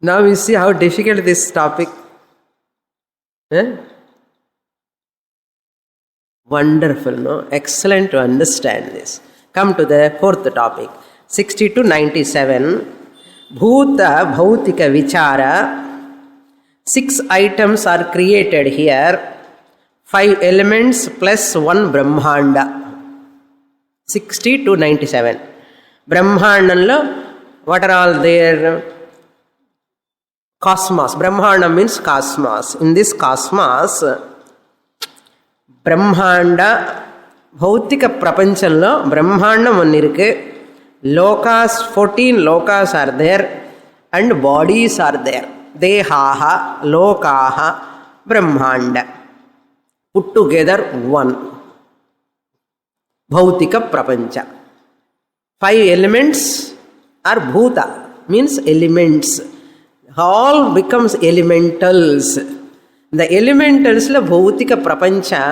Now we see how difficult this topic. Wonderful, no? Excellent to understand this. Come to the fourth topic, 60 to 97. Bhuta Bhautika Vichara. 6 items are created here. 5 elements plus 1 Brahmanda. 60 to 97. Brahmandanlo, what are all there? Cosmos. Brahmanda means cosmos. In this cosmos, బ్రహ్మాండ భౌతిక ప్రపంచంలో బ్రహ్మాండం ఒన్ని ఇருக்கு. లోకాస్ 14 లోకాస్ are there and bodies are there. దేహాహ లోకాహ బ్రహ్మాండ. put together one. Bhautika prapancha. 5 elements are bhuta, means elements. All becomes elementals. The elementals la bhautika prapancha.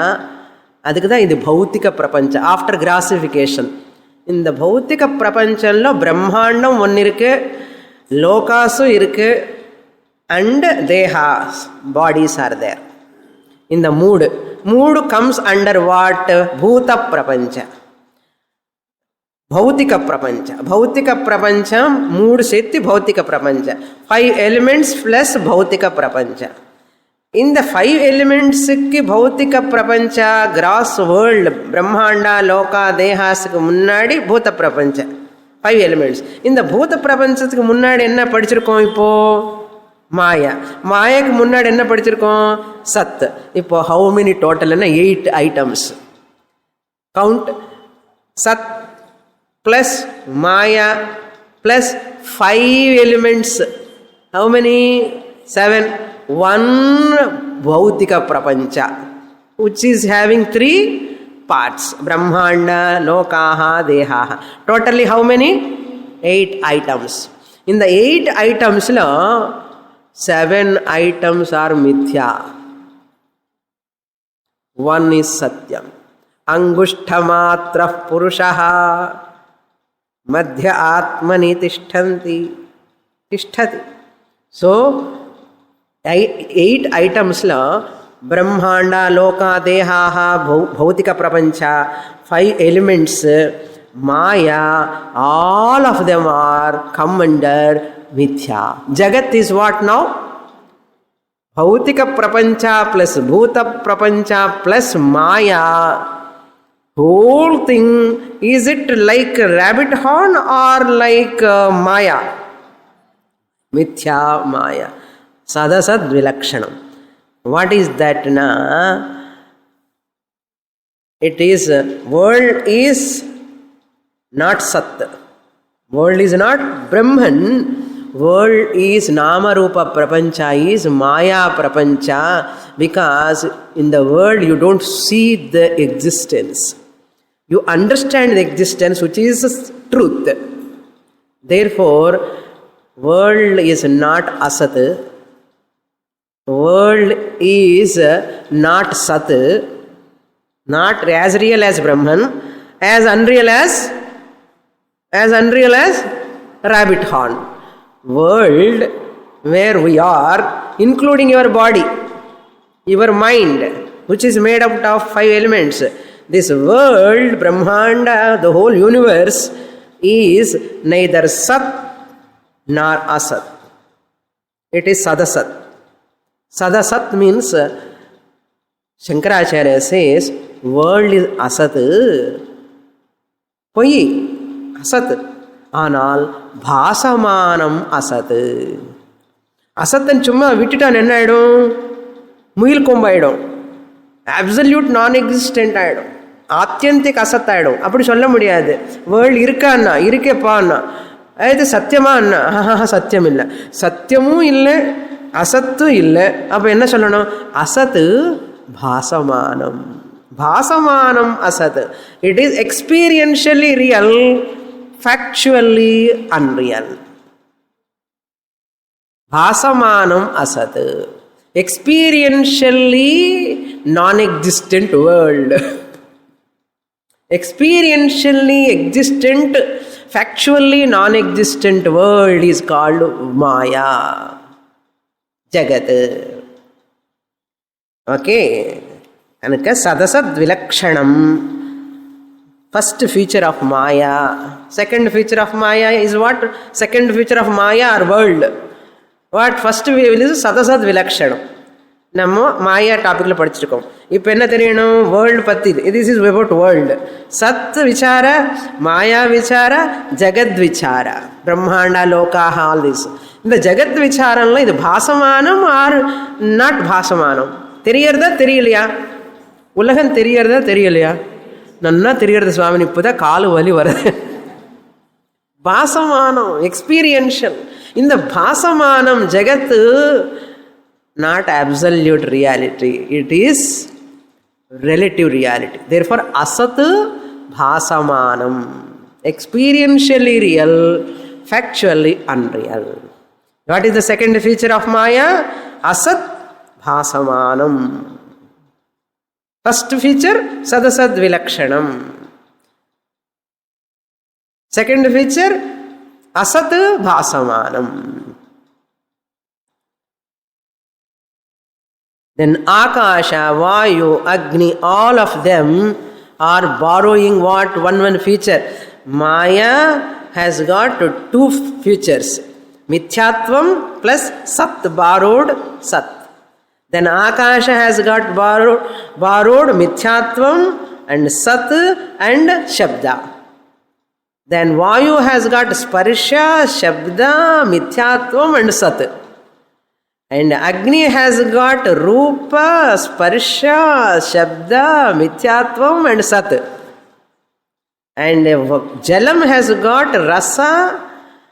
அதுக்கு தான் இது பௌத்திக பிரபஞ்சம். ஆஃப்டர் கிராசிஃபிகேஷன் இந்த பௌத்திக பிரபஞ்சம்ல பிரம்மாண்டம் ஒன்று இருக்கு, லோகாஸும் இருக்கு, அண்ட் தேஹாஸ் பாடிஸ் ஆர் தேர். இந்த மூடு கம்ஸ் அண்டர் வாட்? பூத பிரபஞ்ச, భౌతిక ప్రపంచ. భౌతిక ప్రపంచం 3 சேர்த்து భౌతిక ప్రపంచ. 5 ఎలిమెంట్స్ ప్లస్ భౌతిక ప్రపంచ. இந்த 5 எலிமெண்ட்ஸுக்கு பௌத்திக பிரபஞ்ச, கிராஸ் வேர்ல்டு, பிரம்மாண்டா, லோகா, தேகாஸுக்கு முன்னாடி பூத பிரபஞ்ச 5 எலிமெண்ட்ஸ். இந்த பூத பிரபஞ்சத்துக்கு முன்னாடி என்ன படிச்சிருக்கோம்? இப்போ மாயாக்கு முன்னாடி என்ன படிச்சிருக்கோம்? சத். இப்போ ஹவு மெனி டோட்டல்னா 8 ஐட்டம்ஸ். கவுண்ட் சத் plus Maya plus 5 elements. How many? 7. One bhautika prapancha which is having 3 parts: brahmanda, lokaha, dehaha. Totally how many? 8 items. In the 8 items la 7 items are mithya, 1 is satyam. Angushtamatra purushaha madhya atmani tishthati. So 8 ఐటమ్స్లో బ్రహ్మాండ, లోక, దేహాహ, భౌతిక ప్రపంచ, 5 elements, మాయా, all of them are come under మిథ్యా. జగత్ is what now? భౌతిక ప్రపంచ ప్లస్ భూత ప్రపంచ plus maya. Whole thing, is it like rabbit horn or like maya? మిథ్యా, మాయా. Sadasad vilakshanam. What is that na? It is, world is not Sat. World is not Brahman. World is Nama Rupa Prapancha, is Maya Prapancha, because in the world you don't see the existence. You understand the existence, which is truth. Therefore, world is not Asat. World is not Sat, not as real as Brahman, as unreal as rabbit horn. World where we are, including your body, your mind, which is made up of 5 elements. This world, Brahmanda, the whole universe, is neither Sat nor Asat. It is Sadasat. Sadasat means, Shankaracharya says, world is Asat. Poi, Asat. Anal, Bhasamanam Asat. Asat and Chumma Vititan and Idom, Muil Kombaidom. Absolute non existent idom. Atyantik Asat idom. Apadi Solla Mudiyadu. World Irkana, Irkepana. Aitha Satyamana, Satyamilla. Satyamu illa. அசத்து இல்லை. அப்போ என்ன சொல்லணும்? அசத்து பாசமானம். பாசமானம் அசத். It is experientially real, factually unreal. பாசமானம் அசத். Experientially non existent world. Experientially existent, factually non-existent world is called Maya. Jagat. Okay. Anaka sadasad vilakshanam. First feature of Maya. Second feature of Maya is what? Second feature of Maya or world. What? First is sadasad vilakshanam. நம்ம மாயா டாபிக்ல படிச்சிருக்கோம். இப்போ என்ன தெரியணும்? World பற்றி. This is about world. சத் விசார, மாயா விசார, ஜகத் Vichara, பிரம்மாண்டா, லோகாஹ, all this. இந்த ஜகத் விசாரம்ல இது பாசமானம் ஆர் நாட் பாசமானம்? தெரியறதா தெரியலையா? உலகம் தெரியறதா தெரியலையா? நன்னா தெரியறது சுவாமி. இப்போதான் காலு வலி வருது. பாசமானம், எக்ஸ்பீரியன்ஷியல். இந்த பாசமானம் ஜகத்து not absolute reality. It is relative reality. Therefore, asat bhasamanam. Experientially real, factually unreal. What is the second feature of Maya? Asat bhasamanam. First feature, sadasad vilakshanam. Second feature, asat bhasamanam. Then Akasha, Vayu, Agni, all of them are borrowing what? One feature. Maya has got two features. Mithyatvam plus Sat, borrowed Sat. Then Akasha has got borrowed Mithyatvam and Sat and Shabda. Then Vayu has got Sparsha, Shabda, Mithyatvam and Sat. And Agni has got Rupa, Sparsha, Shabda, Mithyatvam and Sat. And Jalam has got Rasa,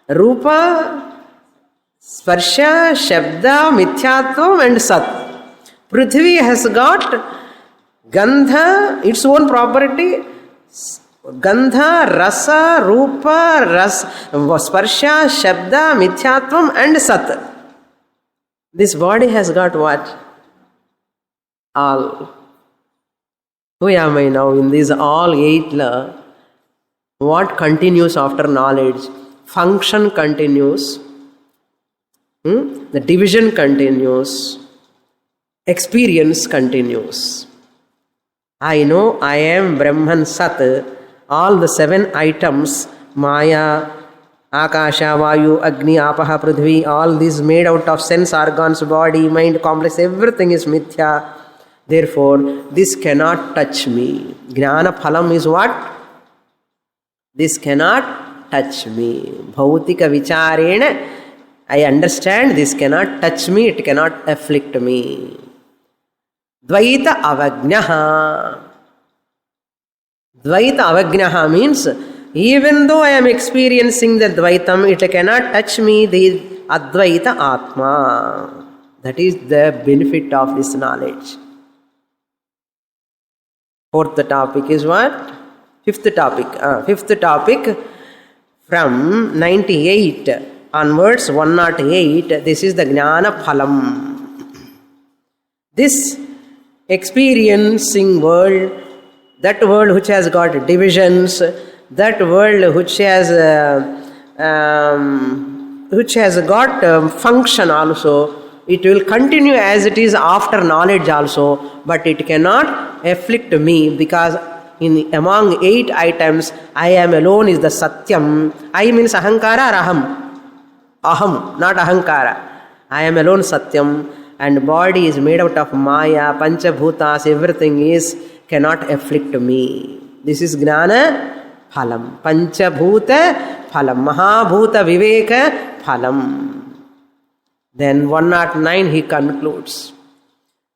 Rupa, Sparsha, Shabda, Mithyatvam and Sat. Prithvi has got Gandha, its own property, Gandha, Rasa, Rupa, Sparsha, Shabda, Mithyatvam and Sat. This body has got what? All. Who am I now in these all 8 law? What continues after knowledge? Function continues. The division continues. Experience continues. I know I am Brahman Sat. All the 7 items, Maya, Akasha, Vayu, Agni, Apaha, Prithvi, all these made out of sense organs, body, mind, complex, everything is mithya. Therefore, this cannot touch me. Jnana phalam is what? This cannot touch me. Bhautika vicharena, I understand this cannot touch me, it cannot afflict me. Dvaita avagnaha. Dvaita avagnaha means, even though I am experiencing the Dvaitam, it cannot touch me, the Advaita Atma. That is the benefit of this knowledge. Fourth topic is what? Fifth topic from 98 onwards, 108, this is the Jnana Phalam. This experiencing world, that world which has got divisions, that world which has got function also, it will continue as it is after knowledge also, but it cannot afflict me, because among 8 items, I am alone is the Satyam. I means Ahankara or Aham? Aham, not Ahankara. I am alone Satyam, and body is made out of Maya, Panchabhutas, everything cannot afflict me. This is Jnana Phalam. Panchabhuta Phalam. Mahabhuta Viveka Phalam. Then 109 he concludes.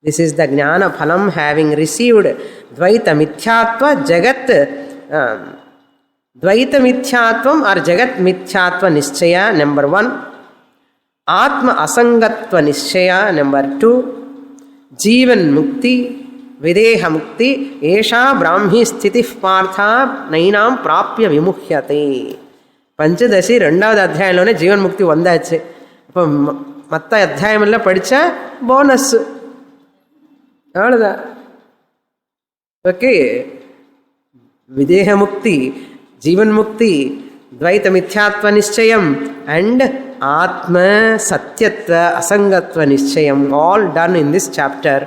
This is the Jnana Phalam, having received Dvaita Mithyatva Jagat Dvaita Mithyatvam or Jagat Mithyatva Nischaya, number 1. Atma Asangatva Nischaya, number 2. Jivan Mukti Videha Mukti Esha Brahmi Sthitih Partha Nainam Prapya Vimuhyate. Panchadashi 2வது அத்தியாயம்லோனே ஜீவன் முக்தி வந்தாச்சு. இப்போ மற்ற அத்தியாயமெல்லாம் படித்தா bonus அவ்வளோதான். Okay, விதேக முக்தி, ஜீவன் முக்தி, துவைத மித்யாத்வ நிச்சயம் and ஆத்ம சத்யத்வ அசங்கத்வ நிச்சயம், all done in this chapter.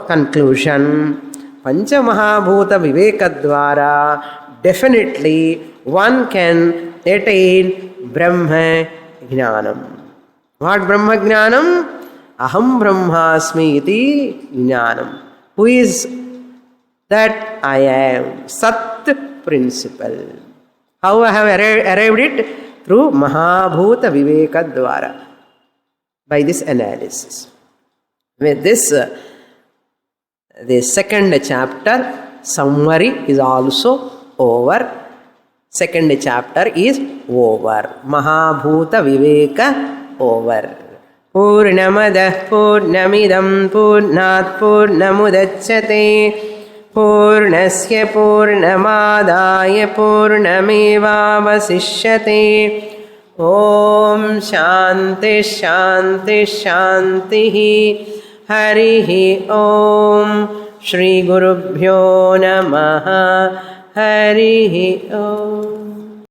Conclusion, பஞ்சமகாபூத விவேகத்வாரா definitely one can attain Brahma Jnanam. What Brahma Jnanam? Aham Brahmasmi iti Jnanam. Who is that? I am. Sat principle. How I have arrived it? Through Mahabhuta Viveka Dvara. By this analysis. With this, the second chapter summary is also over. Second chapter is over. Mahabhuta Viveka over. पूर्णमदः पूर्णमिदं पूर्णात् पूर्णमुदच्यते पूर्णस्य पूर्णमादाय पूर्णमेवावशिष्यते ॐ शान्ति शान्ति शान्तिः हरिः ॐ श्रीगुरुभ्यो नमः हरिः ॐ।